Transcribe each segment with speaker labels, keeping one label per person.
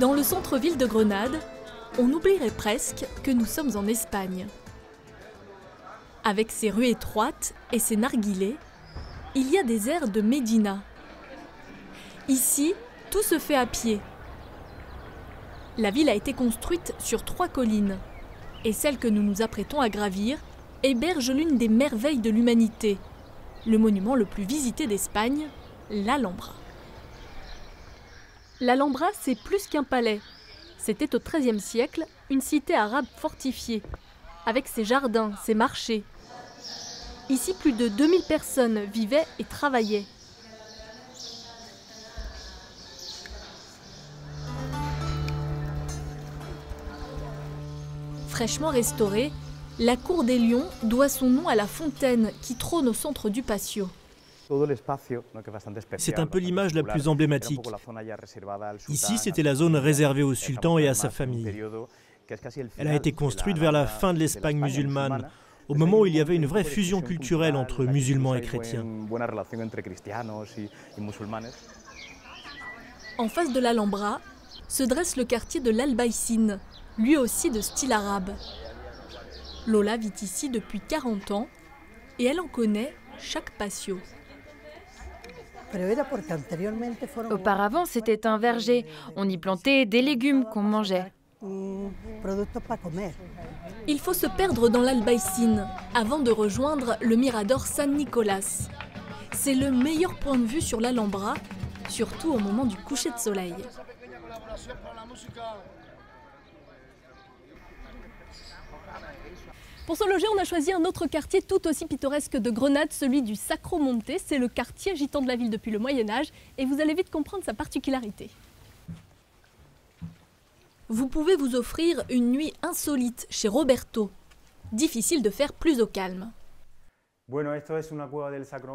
Speaker 1: Dans le centre-ville de Grenade, on oublierait presque que nous sommes en Espagne. Avec ses rues étroites et ses narguilés, il y a des airs de Médina. Ici, tout se fait à pied. La ville a été construite sur 3 collines, et celle que nous nous apprêtons à gravir héberge l'une des merveilles de l'humanité, le monument le plus visité d'Espagne, l'Alhambra. L'Alhambra, c'est plus qu'un palais. C'était au XIIIe siècle une cité arabe fortifiée, avec ses jardins, ses marchés. Ici, plus de 2000 personnes vivaient et travaillaient. Fraîchement restaurée, la cour des Lions doit son nom à la fontaine qui trône au centre du patio.
Speaker 2: C'est un peu l'image la plus emblématique. Ici, c'était la zone réservée au sultan et à sa famille. Elle a été construite vers la fin de l'Espagne musulmane, au moment où il y avait une vraie fusion culturelle entre musulmans et chrétiens.
Speaker 1: En face de l'Alhambra se dresse le quartier de l'Albaïcine, lui aussi de style arabe. Lola vit ici depuis 40 ans et elle en connaît chaque patio.
Speaker 3: Auparavant, c'était un verger. On y plantait des légumes qu'on mangeait.
Speaker 1: Il faut se perdre dans l'Albaïcine avant de rejoindre le mirador San Nicolás. C'est le meilleur point de vue sur l'Alhambra, surtout au moment du coucher de soleil. Pour se loger, on a choisi un autre quartier tout aussi pittoresque de Grenade, celui du Sacro Monte. C'est le quartier gitan de la ville depuis le Moyen-Âge et vous allez vite comprendre sa particularité. Vous pouvez vous offrir une nuit insolite chez Roberto. Difficile de faire plus au calme.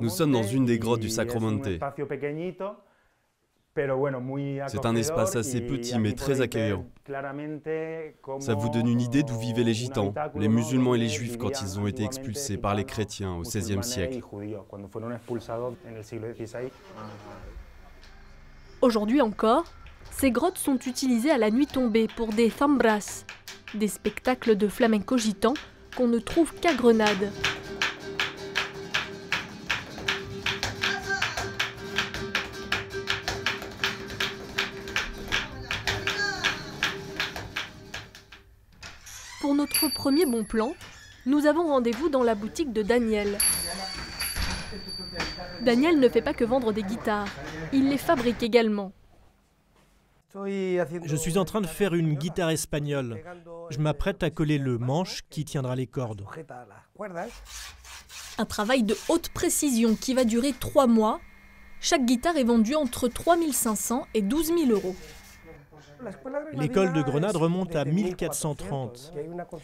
Speaker 4: Nous sommes dans une des grottes du Sacro Monte. C'est un espace assez petit mais très accueillant. Ça vous donne une idée d'où vivaient les gitans, les musulmans et les juifs quand ils ont été expulsés par les chrétiens au XVIe siècle.
Speaker 1: Aujourd'hui encore, ces grottes sont utilisées à la nuit tombée pour des zambras, des spectacles de flamenco gitan qu'on ne trouve qu'à Grenade. Pour notre premier bon plan, nous avons rendez-vous dans la boutique de Daniel. Daniel ne fait pas que vendre des guitares, il les fabrique également.
Speaker 2: Je suis en train de faire une guitare espagnole. Je m'apprête à coller le manche qui tiendra les cordes.
Speaker 1: Un travail de haute précision qui va durer 3 mois. Chaque guitare est vendue entre 3 500 et 12 000 euros.
Speaker 2: L'école de Grenade remonte à 1430.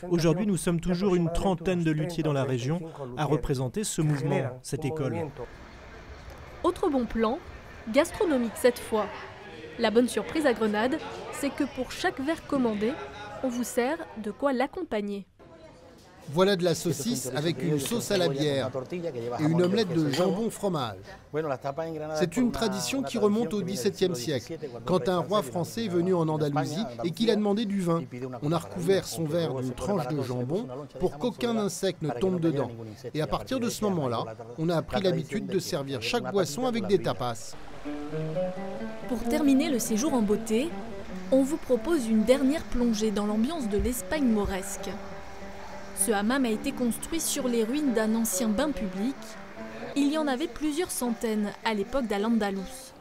Speaker 2: Aujourd'hui, nous sommes toujours une trentaine de luthiers dans la région à représenter ce mouvement, cette école.
Speaker 1: Autre bon plan, gastronomique cette fois. La bonne surprise à Grenade, c'est que pour chaque verre commandé, on vous sert de quoi l'accompagner.
Speaker 5: Voilà de la saucisse avec une sauce à la bière et une omelette de jambon fromage. C'est une tradition qui remonte au XVIIe siècle, quand un roi français est venu en Andalousie et qu'il a demandé du vin. On a recouvert son verre d'une tranche de jambon pour qu'aucun insecte ne tombe dedans. Et à partir de ce moment-là, on a pris l'habitude de servir chaque boisson avec des tapas.
Speaker 1: Pour terminer le séjour en beauté, on vous propose une dernière plongée dans l'ambiance de l'Espagne mauresque. Ce hammam a été construit sur les ruines d'un ancien bain public. Il y en avait plusieurs centaines à l'époque d'Al-Andalus.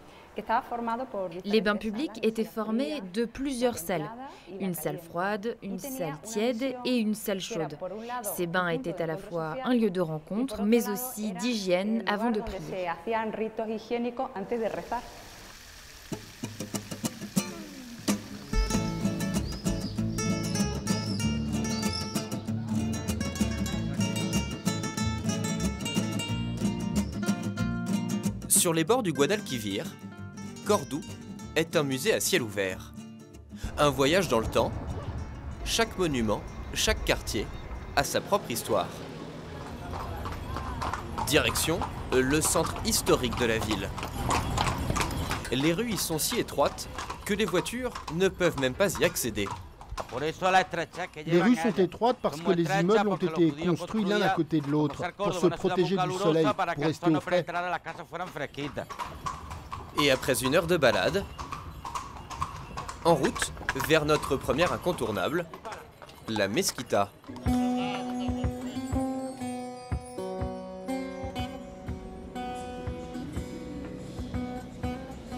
Speaker 3: Les bains publics étaient formés de plusieurs salles. Une salle froide, une salle tiède et une salle chaude. Ces bains étaient à la fois un lieu de rencontre, mais aussi d'hygiène avant de prier.
Speaker 6: Sur les bords du Guadalquivir, Cordoue est un musée à ciel ouvert. Un voyage dans le temps, chaque monument, chaque quartier a sa propre histoire. Direction, le centre historique de la ville. Les rues y sont si étroites que les voitures ne peuvent même pas y accéder.
Speaker 5: Les rues sont étroites parce que les immeubles ont été construits l'un à côté de l'autre pour se protéger du soleil, pour rester au frais.
Speaker 6: Et après une heure de balade, en route vers notre première incontournable, la Mesquita.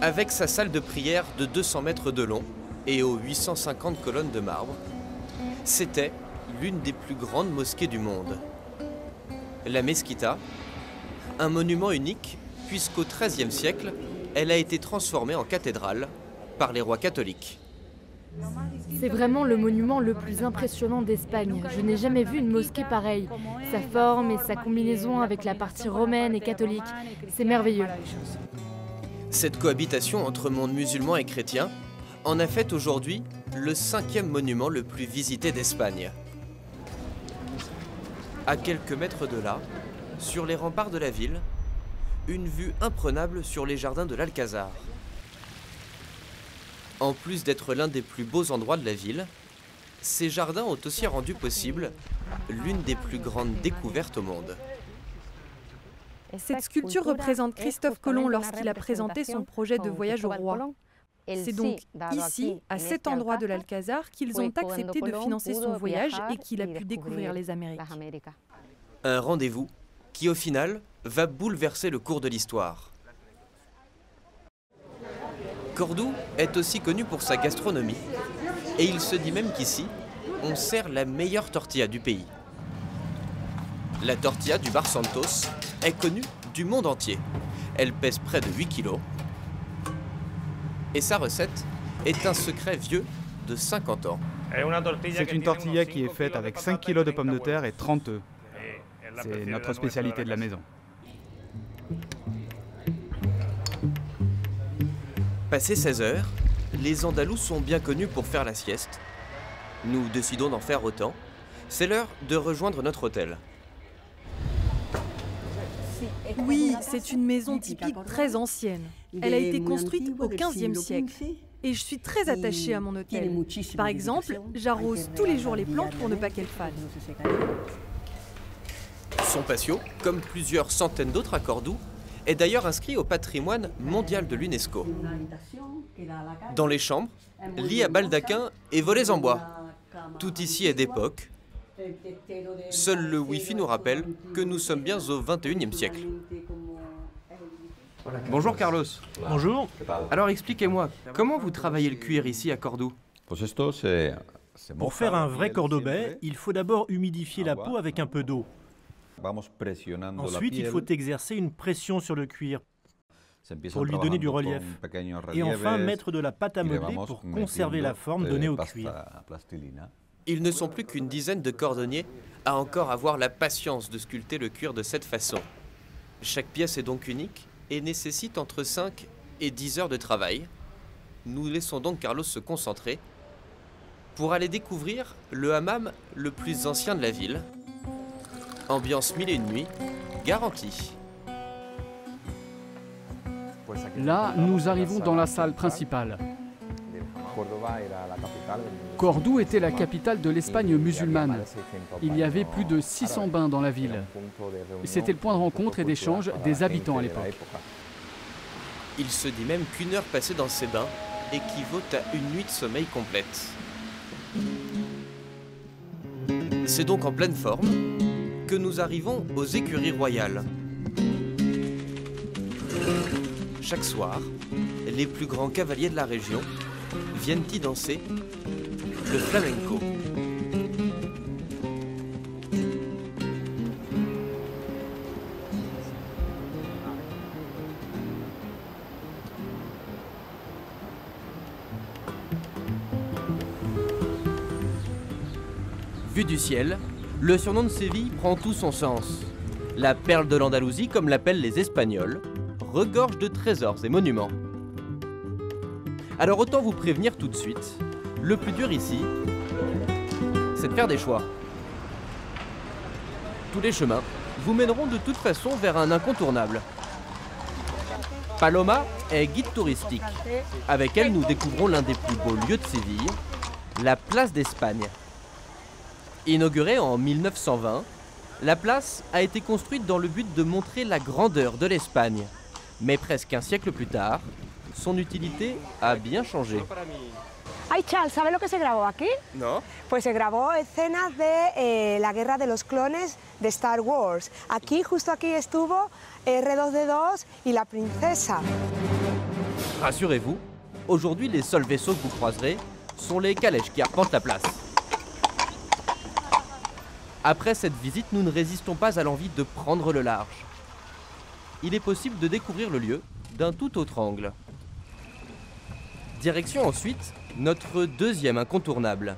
Speaker 6: Avec sa salle de prière de 200 mètres de long et aux 850 colonnes de marbre, c'était l'une des plus grandes mosquées du monde. La Mesquita, un monument unique puisqu'au XIIIe siècle, elle a été transformée en cathédrale par les rois catholiques.
Speaker 7: C'est vraiment le monument le plus impressionnant d'Espagne. Je n'ai jamais vu une mosquée pareille. Sa forme et sa combinaison avec la partie romaine et catholique, c'est merveilleux.
Speaker 6: Cette cohabitation entre monde musulman et chrétien en a fait aujourd'hui le 5e monument le plus visité d'Espagne. À quelques mètres de là, sur les remparts de la ville, une vue imprenable sur les jardins de l'Alcazar. En plus d'être l'un des plus beaux endroits de la ville, ces jardins ont aussi rendu possible l'une des plus grandes découvertes au monde.
Speaker 8: Cette sculpture représente Christophe Colomb lorsqu'il a présenté son projet de voyage au roi. C'est donc ici, à cet endroit de l'Alcazar, qu'ils ont accepté de financer son voyage et qu'il a pu découvrir les Amériques.
Speaker 6: Un rendez-vous qui, au final, va bouleverser le cours de l'histoire. Cordoue est aussi connu pour sa gastronomie, et il se dit même qu'ici, on sert la meilleure tortilla du pays. La tortilla du Bar Santos est connue du monde entier. Elle pèse près de 8 kilos. Et sa recette est un secret vieux de 50 ans.
Speaker 9: C'est une tortilla qui est faite avec 5 kilos de pommes de terre et 30 œufs. C'est notre spécialité de la maison.
Speaker 6: Passé 16 heures, les Andalous sont bien connus pour faire la sieste. Nous décidons d'en faire autant. C'est l'heure de rejoindre notre hôtel.
Speaker 8: Oui, c'est une maison typique très ancienne. Elle a été construite au XVe siècle. Et je suis très attachée à mon hôtel. Par exemple, j'arrose tous les jours les plantes pour ne pas qu'elles fanent.
Speaker 6: Son patio, comme plusieurs centaines d'autres à Cordoue, est d'ailleurs inscrit au patrimoine mondial de l'UNESCO. Dans les chambres, lits à baldaquin et volets en bois. Tout ici est d'époque. Seul le Wi-Fi nous rappelle que nous sommes bien au XXIe siècle.
Speaker 10: Bonjour Carlos.
Speaker 2: Bonjour.
Speaker 10: Alors expliquez-moi, comment vous travaillez le cuir ici à Cordoue?
Speaker 2: Pour faire un vrai cordobais, il faut d'abord humidifier la peau avec un peu d'eau. Ensuite, il faut exercer une pression sur le cuir pour lui donner du relief. Et enfin, mettre de la pâte à modeler pour conserver la forme donnée au cuir.
Speaker 6: Ils ne sont plus qu'une dizaine de cordonniers à encore avoir la patience de sculpter le cuir de cette façon. Chaque pièce est donc unique et nécessite entre 5 et 10 heures de travail. Nous laissons donc Carlos se concentrer pour aller découvrir le hammam le plus ancien de la ville. Ambiance 1001 nuits, garantie.
Speaker 11: Là, nous arrivons dans la salle principale. Cordoue était la capitale de l'Espagne musulmane. Il y avait plus de 600 bains dans la ville. C'était le point de rencontre et d'échange des habitants à l'époque.
Speaker 6: Il se dit même qu'une heure passée dans ces bains équivaut à une nuit de sommeil complète. C'est donc en pleine forme que nous arrivons aux écuries royales. Chaque soir, les plus grands cavaliers de la région viennent y danser le flamenco. Vu du ciel, le surnom de Séville prend tout son sens. La perle de l'Andalousie, comme l'appellent les Espagnols, regorge de trésors et monuments. Alors autant vous prévenir tout de suite, le plus dur ici, c'est de faire des choix. Tous les chemins vous mèneront de toute façon vers un incontournable. Paloma est guide touristique. Avec elle, nous découvrons l'un des plus beaux lieux de Séville, la place d'Espagne. Inaugurée en 1920, la place a été construite dans le but de montrer la grandeur de l'Espagne. Mais presque un siècle plus tard, son utilité a bien changé.
Speaker 12: Ay, Charles, ¿sabes lo que se grabó aquí?
Speaker 6: No.
Speaker 12: Pues se grabó escenas de la guerra de los clones de Star Wars. Aquí, justo aquí estuvo R2D2 y la princesa.
Speaker 6: Rassurez-vous, aujourd'hui les seuls vaisseaux que vous croiserez sont les calèches qui arpentent la place. Après cette visite, nous ne résistons pas à l'envie de prendre le large. Il est possible de découvrir le lieu d'un tout autre angle. Direction ensuite notre deuxième incontournable,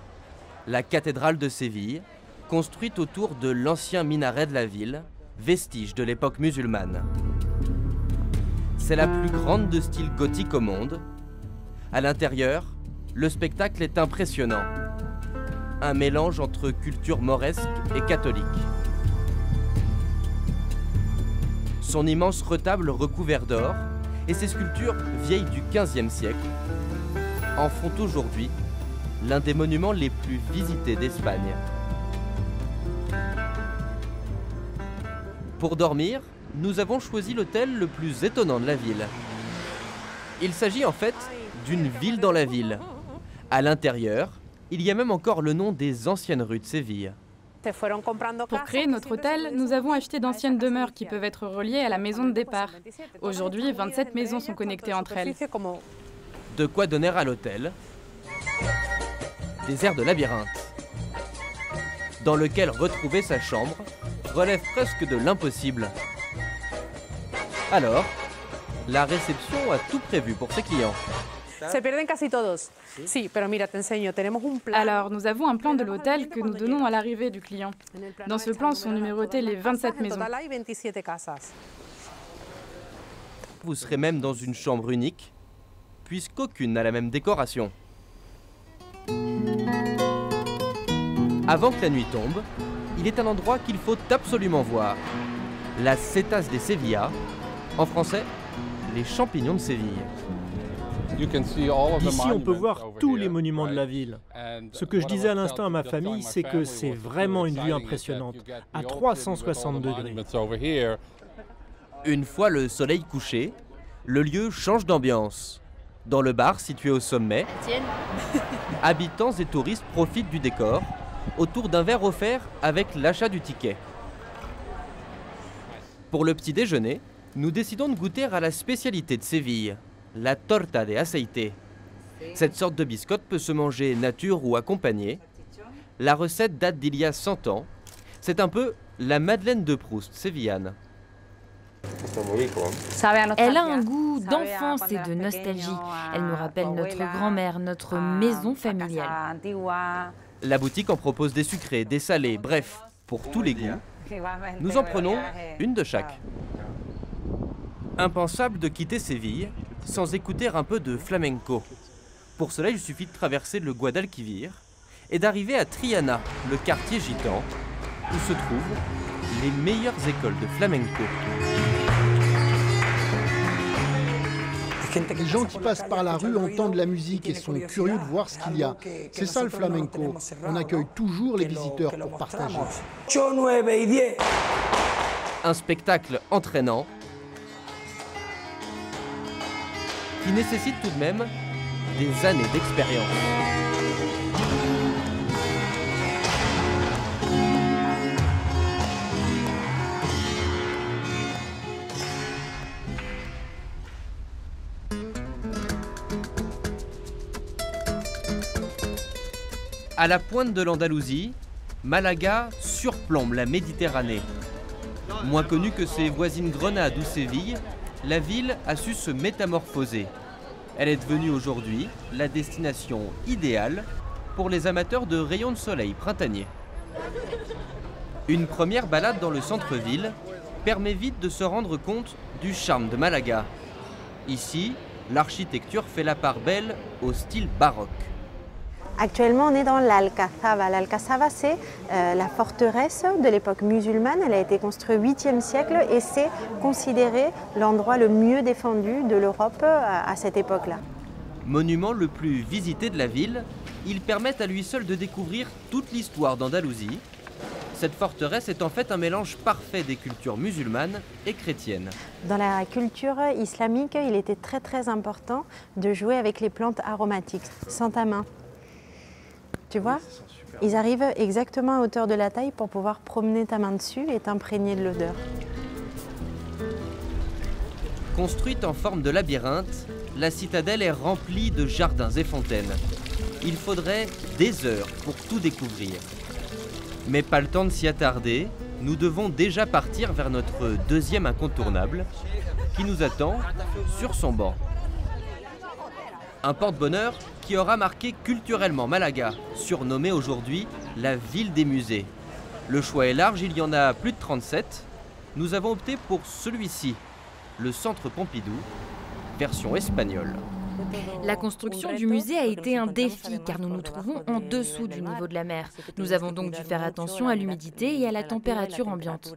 Speaker 6: la cathédrale de Séville, construite autour de l'ancien minaret de la ville, vestige de l'époque musulmane. C'est la plus grande de style gothique au monde. À l'intérieur, le spectacle est impressionnant. Un mélange entre culture mauresque et catholique. Son immense retable recouvert d'or et ses sculptures vieilles du XVe siècle en font aujourd'hui l'un des monuments les plus visités d'Espagne. Pour dormir, nous avons choisi l'hôtel le plus étonnant de la ville. Il s'agit en fait d'une ville dans la ville. À l'intérieur, il y a même encore le nom des anciennes rues de Séville.
Speaker 13: Pour créer notre hôtel, nous avons acheté d'anciennes demeures qui peuvent être reliées à la maison de départ. Aujourd'hui, 27 maisons sont connectées entre elles.
Speaker 6: De quoi donner à l'hôtel des airs de labyrinthe, dans lequel retrouver sa chambre relève presque de l'impossible. Alors, la réception a tout prévu pour ses clients.
Speaker 13: Alors, nous avons un plan de l'hôtel que nous donnons à l'arrivée du client. Dans ce plan sont numérotées les 27 maisons.
Speaker 6: Vous serez même dans une chambre unique, puisqu'aucune n'a la même décoration. Avant que la nuit tombe, il est un endroit qu'il faut absolument voir. La Setas de Sevilla, en français, les champignons de Séville.
Speaker 2: D'ici, on peut voir tous les monuments de la ville. Ce que je disais à l'instant à ma famille, c'est que c'est vraiment une vue impressionnante, à 360 degrés.
Speaker 6: Une fois le soleil couché, le lieu change d'ambiance. Dans le bar situé au sommet, habitants et touristes profitent du décor autour d'un verre offert avec l'achat du ticket. Pour le petit déjeuner, nous décidons de goûter à la spécialité de Séville, la torta de aceite. Cette sorte de biscotte peut se manger nature ou accompagnée. La recette date d'il y a 100 ans. C'est un peu la Madeleine de Proust sévillane.
Speaker 3: Elle a un goût d'enfance et de nostalgie. Elle nous rappelle notre grand-mère, notre maison familiale.
Speaker 6: La boutique en propose des sucrés, des salés, bref, pour tous les goûts. Nous en prenons une de chaque. Impensable de quitter Séville sans écouter un peu de flamenco. Pour cela, il suffit de traverser le Guadalquivir et d'arriver à Triana, le quartier gitan, où se trouvent les meilleures écoles de flamenco.
Speaker 5: Les gens qui passent par la rue entendent la musique et sont curieux de voir ce qu'il y a. C'est ça le flamenco. On accueille toujours les visiteurs pour partager.
Speaker 6: Un spectacle entraînant qui nécessite tout de même des années d'expérience. À la pointe de l'Andalousie, Malaga surplombe la Méditerranée. Moins connue que ses voisines Grenade ou Séville, la ville a su se métamorphoser. Elle est devenue aujourd'hui la destination idéale pour les amateurs de rayons de soleil printaniers. Une première balade dans le centre-ville permet vite de se rendre compte du charme de Malaga. Ici, l'architecture fait la part belle au style baroque.
Speaker 14: Actuellement, on est dans l'Alcazaba. L'Alcazaba, c'est la forteresse de l'époque musulmane. Elle a été construite au 8e siècle et c'est considéré l'endroit le mieux défendu de l'Europe à cette époque-là.
Speaker 6: Monument le plus visité de la ville, il permet à lui seul de découvrir toute l'histoire d'Andalousie. Cette forteresse est en fait un mélange parfait des cultures musulmanes et chrétiennes.
Speaker 14: Dans la culture islamique, il était très important de jouer avec les plantes aromatiques, sans ta main. Tu vois, ils arrivent exactement à hauteur de la taille pour pouvoir promener ta main dessus et t'imprégner de l'odeur.
Speaker 6: Construite en forme de labyrinthe, la citadelle est remplie de jardins et fontaines. Il faudrait des heures pour tout découvrir. Mais pas le temps de s'y attarder, nous devons déjà partir vers notre deuxième incontournable, qui nous attend sur son banc. Un porte-bonheur qui aura marqué culturellement Malaga, surnommée aujourd'hui la ville des musées. Le choix est large, il y en a plus de 37. Nous avons opté pour celui-ci, le Centre Pompidou, version espagnole.
Speaker 3: La construction du musée a été un défi car nous nous trouvons en dessous du niveau de la mer. Nous avons donc dû faire attention à l'humidité et à la température ambiante.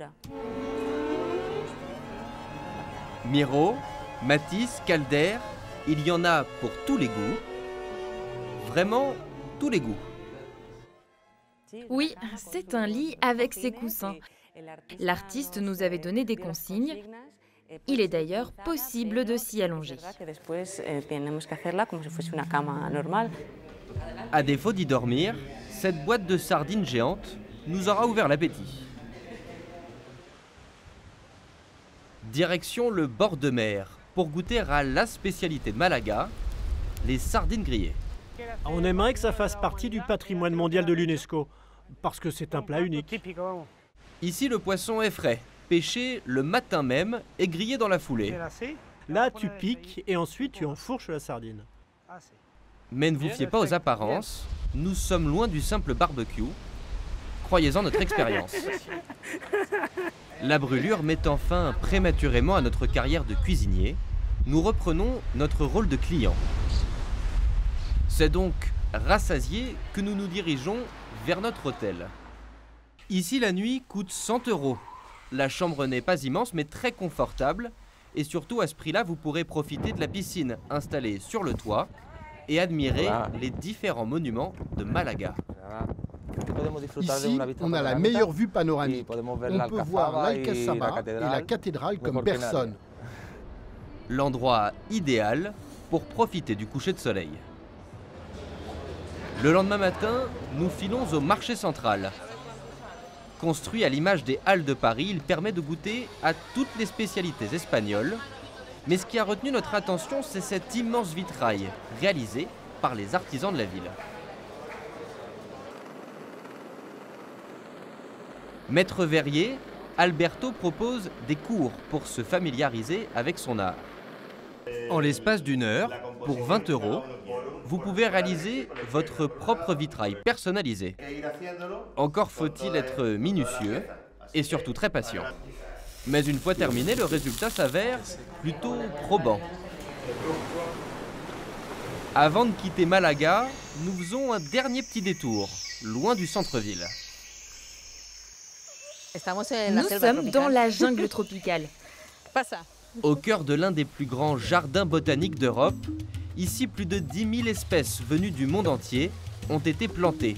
Speaker 6: Miro, Matisse, Calder, il y en a pour tous les goûts. Vraiment tous les goûts.
Speaker 3: Oui, c'est un lit avec ses coussins. L'artiste nous avait donné des consignes. Il est d'ailleurs possible de s'y allonger.
Speaker 6: À défaut d'y dormir, cette boîte de sardines géante nous aura ouvert l'appétit. Direction le bord de mer pour goûter à la spécialité de Malaga, les sardines grillées.
Speaker 2: On aimerait que ça fasse partie du patrimoine mondial de l'UNESCO, parce que c'est un plat unique.
Speaker 6: Ici, le poisson est frais, pêché le matin même et grillé dans la foulée.
Speaker 2: Là, tu piques et ensuite tu enfourches la sardine.
Speaker 6: Mais ne vous fiez pas aux apparences, nous sommes loin du simple barbecue. Croyez-en notre expérience. La brûlure mettant fin prématurément à notre carrière de cuisinier, nous reprenons notre rôle de client. C'est donc rassasié que nous nous dirigeons vers notre hôtel. Ici, la nuit coûte 100 €. La chambre n'est pas immense, mais très confortable. Et surtout, à ce prix-là, vous pourrez profiter de la piscine installée sur le toit et admirer les différents monuments de Malaga.
Speaker 5: Ici, on a la meilleure vue panoramique. On peut voir l'Alcazaba et la cathédrale comme personne.
Speaker 6: L'endroit idéal pour profiter du coucher de soleil. Le lendemain matin, nous filons au marché central. Construit à l'image des Halles de Paris, il permet de goûter à toutes les spécialités espagnoles. Mais ce qui a retenu notre attention, c'est cet immense vitrail réalisé par les artisans de la ville. Maître verrier, Alberto propose des cours pour se familiariser avec son art. En l'espace d'une heure, pour 20 €, vous pouvez réaliser votre propre vitrail personnalisé. Encore faut-il être minutieux et surtout très patient. Mais une fois terminé, le résultat s'avère plutôt probant. Avant de quitter Malaga, nous faisons un dernier petit détour, loin du centre-ville.
Speaker 3: Nous sommes dans la jungle tropicale.
Speaker 6: Au cœur de l'un des plus grands jardins botaniques d'Europe, ici plus de 10 000 espèces venues du monde entier ont été plantées.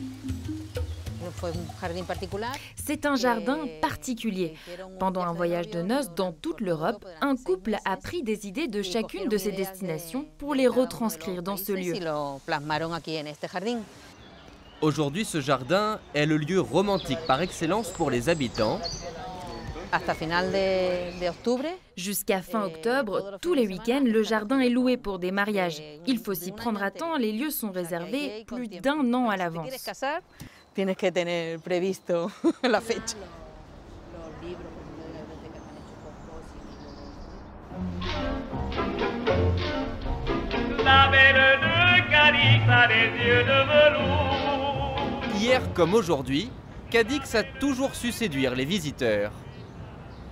Speaker 3: C'est un jardin particulier. Pendant un voyage de noces dans toute l'Europe, un couple a pris des idées de chacune de ces destinations pour les retranscrire dans ce lieu.
Speaker 6: Aujourd'hui, ce jardin est le lieu romantique par excellence pour les habitants.
Speaker 3: Jusqu'à fin octobre, tous les week-ends, le jardin est loué pour des mariages. Il faut s'y prendre à temps, les lieux sont réservés plus d'1 an à l'avance.
Speaker 6: Hier comme aujourd'hui, Cadix a toujours su séduire les visiteurs.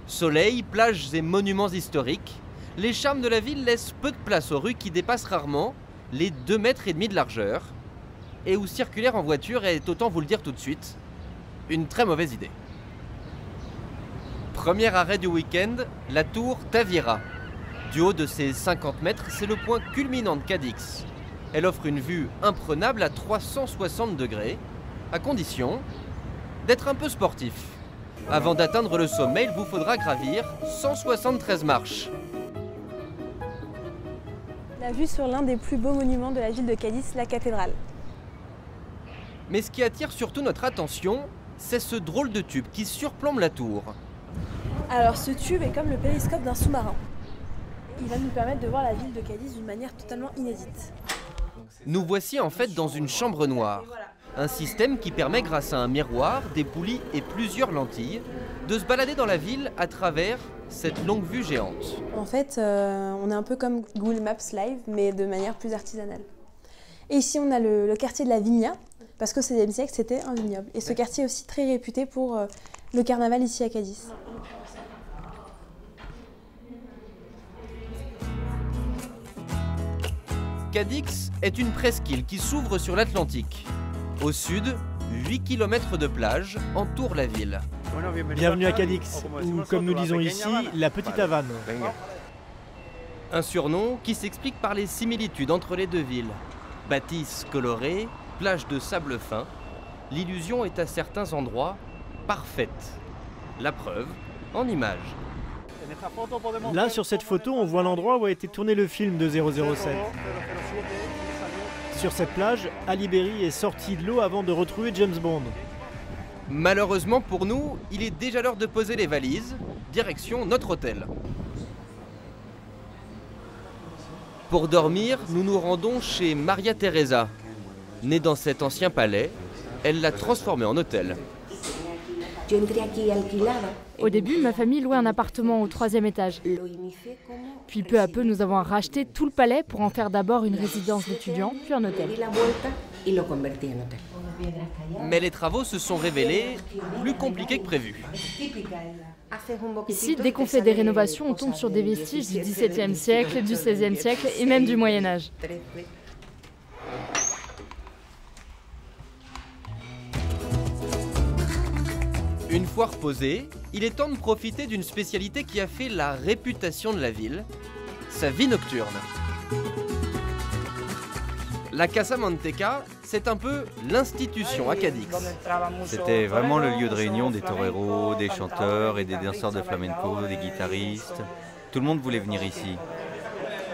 Speaker 6: Soleil, plages et monuments historiques, les charmes de la ville laissent peu de place aux rues qui dépassent rarement les 2,5 m de largeur. et où circuler en voiture est, autant vous le dire tout de suite, une très mauvaise idée. Premier arrêt du week-end, la tour Tavira. Du haut de ses 50 mètres, c'est le point culminant de Cadix. Elle offre une vue imprenable à 360 degrés, à condition d'être un peu sportif. Avant d'atteindre le sommet, il vous faudra gravir 173 marches.
Speaker 15: La vue sur l'un des plus beaux monuments de la ville de Cadix, la cathédrale.
Speaker 6: Mais ce qui attire surtout notre attention, c'est ce drôle de tube qui surplombe la tour.
Speaker 15: Alors ce tube est comme le périscope d'un sous-marin. Il va nous permettre de voir la ville de Cadix d'une manière totalement inédite.
Speaker 6: Nous voici en fait dans une chambre noire. Un système qui permet, grâce à un miroir, des poulies et plusieurs lentilles, de se balader dans la ville à travers cette longue vue géante.
Speaker 15: En fait, on est un peu comme Google Maps Live, mais de manière plus artisanale. Et ici, on a le quartier de la Viña, parce qu'au XVIe siècle, c'était un vignoble. Et ce quartier est aussi très réputé pour le carnaval ici à Cadix.
Speaker 6: Cadix est une presqu'île qui s'ouvre sur l'Atlantique. Au sud, 8 km de plage entourent la ville.
Speaker 2: Bienvenue à Cadix, ou comme nous disons ici, la Petite Havane.
Speaker 6: Un surnom qui s'explique par les similitudes entre les deux villes. Bâtisses colorées, plages de sable fin, l'illusion est à certains endroits parfaite. La preuve en images.
Speaker 2: Là, sur cette photo, on voit l'endroit où a été tourné le film de 007. Sur cette plage, Ali Berry est sorti de l'eau avant de retrouver James Bond.
Speaker 6: Malheureusement pour nous, il est déjà l'heure de poser les valises, direction notre hôtel. Pour dormir, nous nous rendons chez Maria Teresa. Née dans cet ancien palais, elle l'a transformé en hôtel.
Speaker 7: Au début, ma famille louait un appartement au 3e étage. Puis peu à peu, nous avons racheté tout le palais pour en faire d'abord une résidence d'étudiants, puis un hôtel.
Speaker 6: Mais les travaux se sont révélés plus compliqués que prévu.
Speaker 7: Ici, dès qu'on fait des rénovations, on tombe sur des vestiges du XVIIe siècle, du XVIe siècle et même du Moyen Âge.
Speaker 6: Une fois reposé, il est temps de profiter d'une spécialité qui a fait la réputation de la ville, sa vie nocturne. La Casa Manteca, c'est un peu l'institution à Cadix.
Speaker 16: C'était vraiment le lieu de réunion des toreros, des chanteurs et des danseurs de flamenco, des guitaristes. Tout le monde voulait venir ici.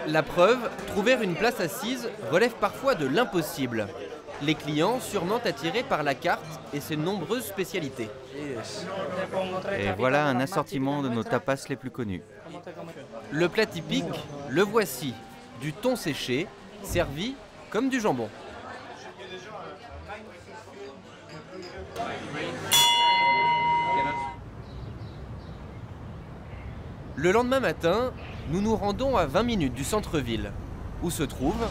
Speaker 6: La preuve, trouver une place assise relève parfois de l'impossible. Les clients sûrement attirés par la carte et ses nombreuses spécialités.
Speaker 16: Et voilà un assortiment de nos tapas les plus connus.
Speaker 6: Le plat typique, le voici, du thon séché, servi comme du jambon. Le lendemain matin, nous nous rendons à 20 minutes du centre-ville, où se trouvent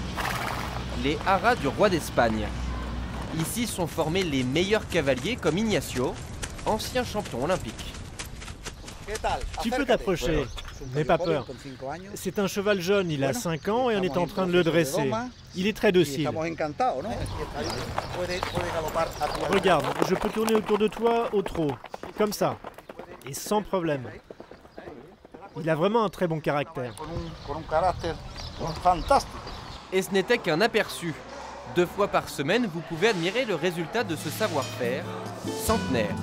Speaker 6: les haras du roi d'Espagne. Ici sont formés les meilleurs cavaliers comme Ignacio, ancien champion olympique.
Speaker 2: Tu peux t'approcher, n'aie pas peur. C'est un cheval jeune, il a 5 ans et on est en train de le dresser. Il est très docile. Regarde, je peux tourner autour de toi au trot, comme ça, et sans problème. Il a vraiment un très bon caractère.
Speaker 6: Et ce n'était qu'un aperçu. 2 fois par semaine, vous pouvez admirer le résultat de ce savoir-faire centenaire.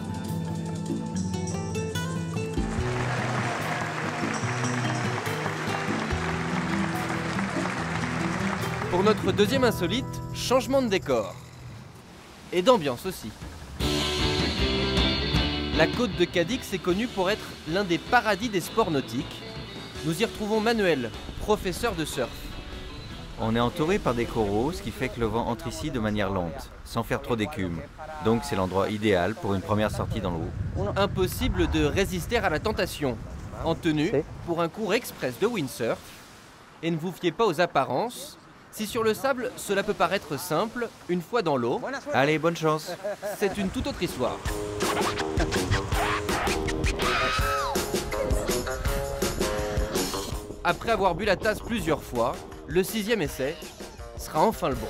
Speaker 6: Pour notre deuxième insolite, changement de décor. Et d'ambiance aussi. La côte de Cadix est connue pour être l'un des paradis des sports nautiques. Nous y retrouvons Manuel, professeur de surf.
Speaker 16: On est entouré par des coraux, ce qui fait que le vent entre ici de manière lente, sans faire trop d'écume. Donc c'est l'endroit idéal pour une première sortie dans l'eau.
Speaker 6: Impossible de résister à la tentation. En tenue pour un cours express de windsurf. Et ne vous fiez pas aux apparences. Si sur le sable, cela peut paraître simple, une fois dans l'eau...
Speaker 16: Allez, bonne chance.
Speaker 6: C'est une toute autre histoire. Après avoir bu la tasse plusieurs fois, le 6e essai sera enfin le bon.